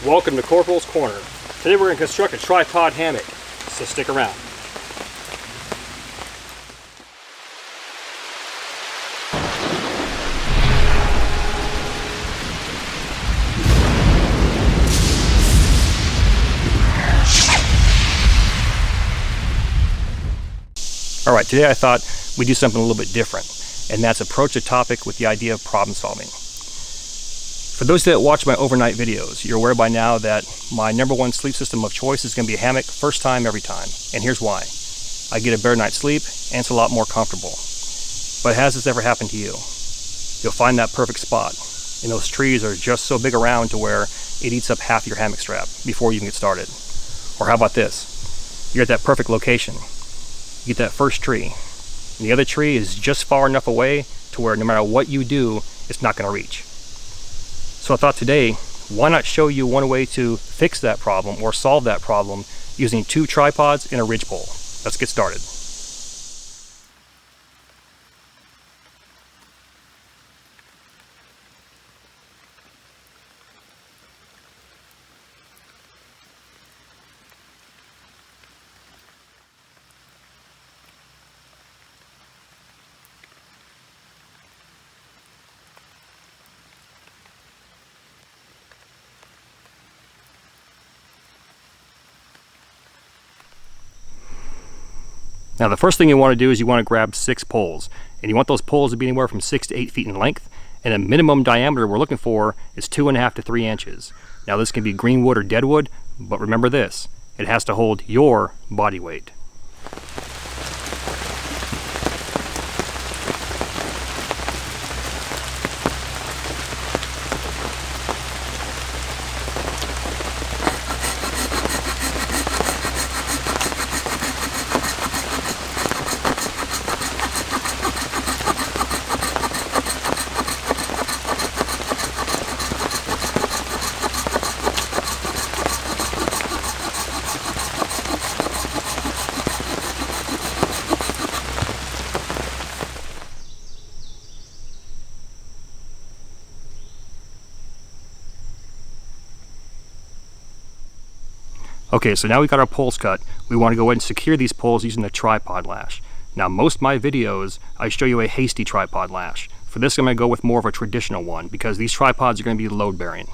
Welcome to Corporals Corner. Today we're going to construct a tripod hammock, so stick around. Alright, today I thought we'd do something a little bit different, and that's approach a topic with the idea of problem solving. For those that watch my overnight videos, you're aware by now that my #1 sleep system of choice is going to be a hammock, first time, every time. And here's why. I get a better night's sleep, and it's a lot more comfortable. But has this ever happened to you? You'll find that perfect spot, and those trees are just so big around to where it eats up half your hammock strap before you even get started. Or how about this? You're at that perfect location. You get that first tree, and the other tree is just far enough away to where no matter what you do, it's not going to reach. So I thought today, why not show you one way to fix that problem or solve that problem using 2 tripods and a ridgepole. Let's get started. Now the first thing you want to do is you want to grab 6 poles, and you want those poles to be anywhere from 6 to 8 feet in length, and a minimum diameter we're looking for is 2.5 to 3 inches. Now this can be green wood or dead wood, but remember this, it has to hold your body weight. Okay, so now we got our poles cut. We want to go ahead and secure these poles using the tripod lash. Now most of my videos, I show you a hasty tripod lash. For this I'm going to go with more of a traditional one because these tripods are going to be load bearing.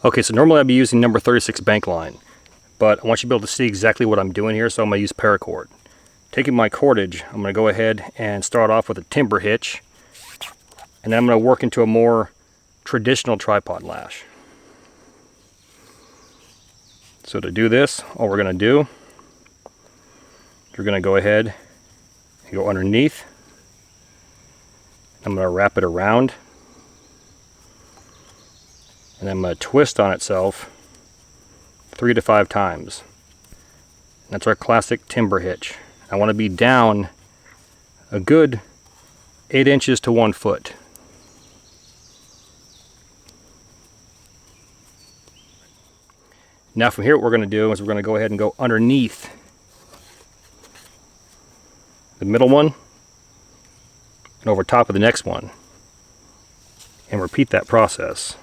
Okay, so normally I'd be using number 36 bank line, but I want you to be able to see exactly what I'm doing here, so I'm going to use paracord. Taking my cordage, I'm going to go ahead and start off with a timber hitch, and then I'm going to work into a more traditional tripod lash. So to do this, all we're going to do, you're going to go ahead and go underneath. I'm going to wrap it around. And I'm going to twist on itself 3 to 5 times. That's our classic timber hitch. I want to be down a good 8 inches to 1 foot. Now from here what we're going to do is we're going to go ahead and go underneath the middle one and over top of the next one and repeat that process.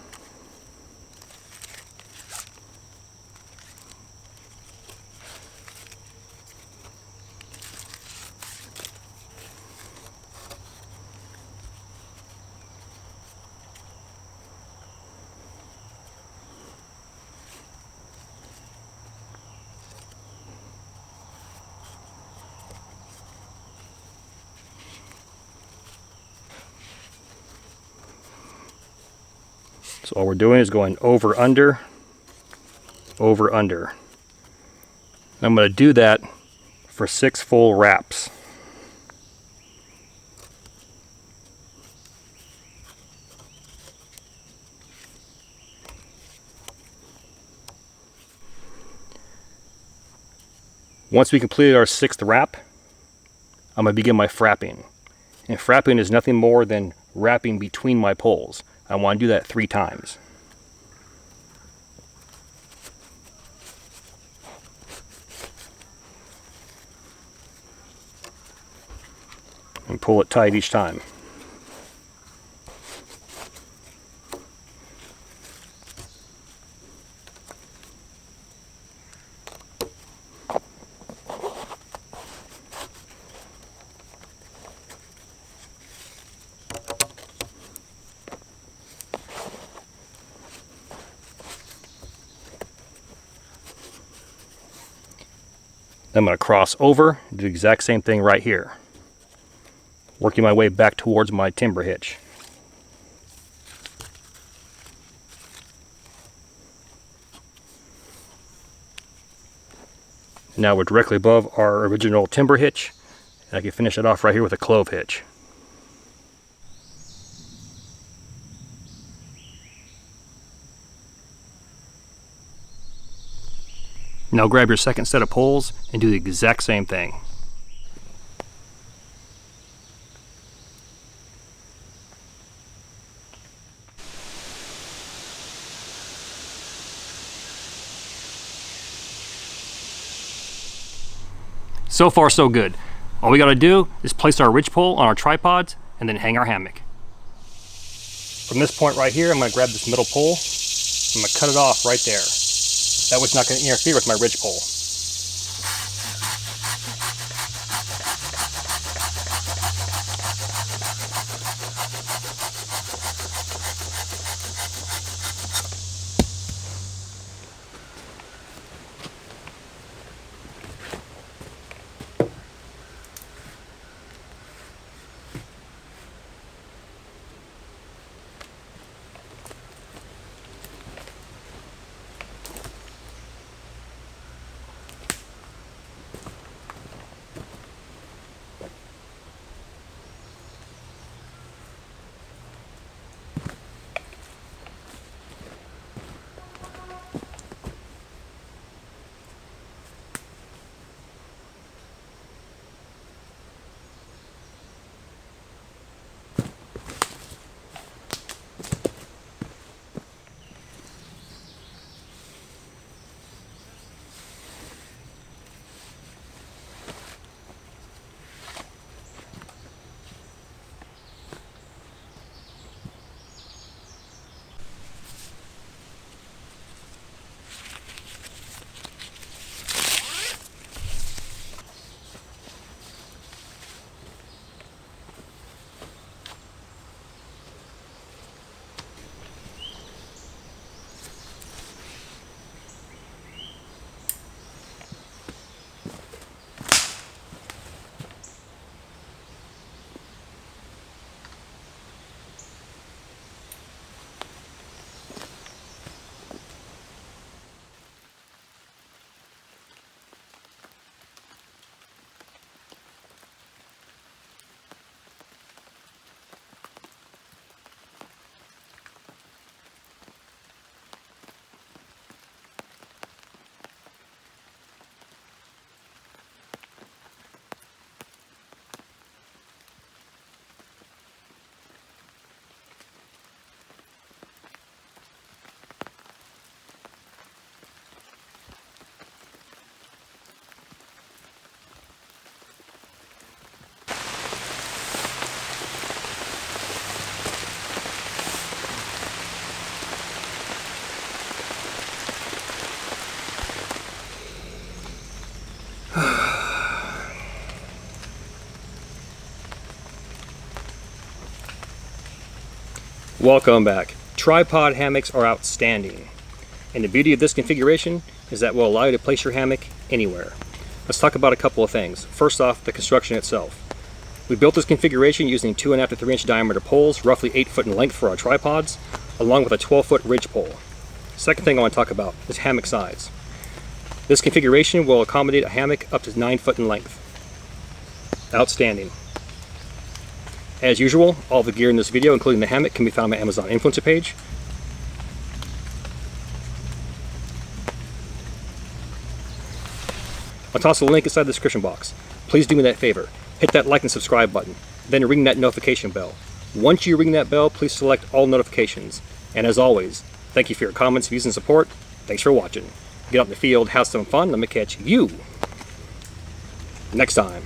So all we're doing is going over, under, over, under. I'm going to do that for 6 full wraps. Once we completed our 6th wrap, I'm going to begin my frapping. And frapping is nothing more than wrapping between my poles. I want to do that 3 times. And pull it tight each time. I'm going to cross over, do the exact same thing right here. Working my way back towards my timber hitch. Now we're directly above our original timber hitch, and I can finish it off right here with a clove hitch. Now grab your second set of poles and do the exact same thing. So far so good. All we gotta do is place our ridge pole on our tripods and then hang our hammock. From this point right here, I'm gonna grab this middle pole, I'm gonna cut it off right there. That way it's not gonna interfere with my ridge pole. Welcome back. Tripod hammocks are outstanding. And the beauty of this configuration is that it will allow you to place your hammock anywhere. Let's talk about a couple of things. First off, the construction itself. We built this configuration using 2.5 to 3 inch diameter poles, roughly 8 foot in length for our tripods, along with a 12-foot ridge pole. Second thing I want to talk about is hammock size. This configuration will accommodate a hammock up to 9 foot in length. Outstanding. As usual, all the gear in this video, including the hammock, can be found on my Amazon influencer page. I'll toss a link inside the description box. Please do me that favor. Hit that like and subscribe button, then ring that notification bell. Once you ring that bell, please select all notifications. And as always, thank you for your comments, views, and support. Thanks for watching. Get out in the field, have some fun. Let me catch you next time.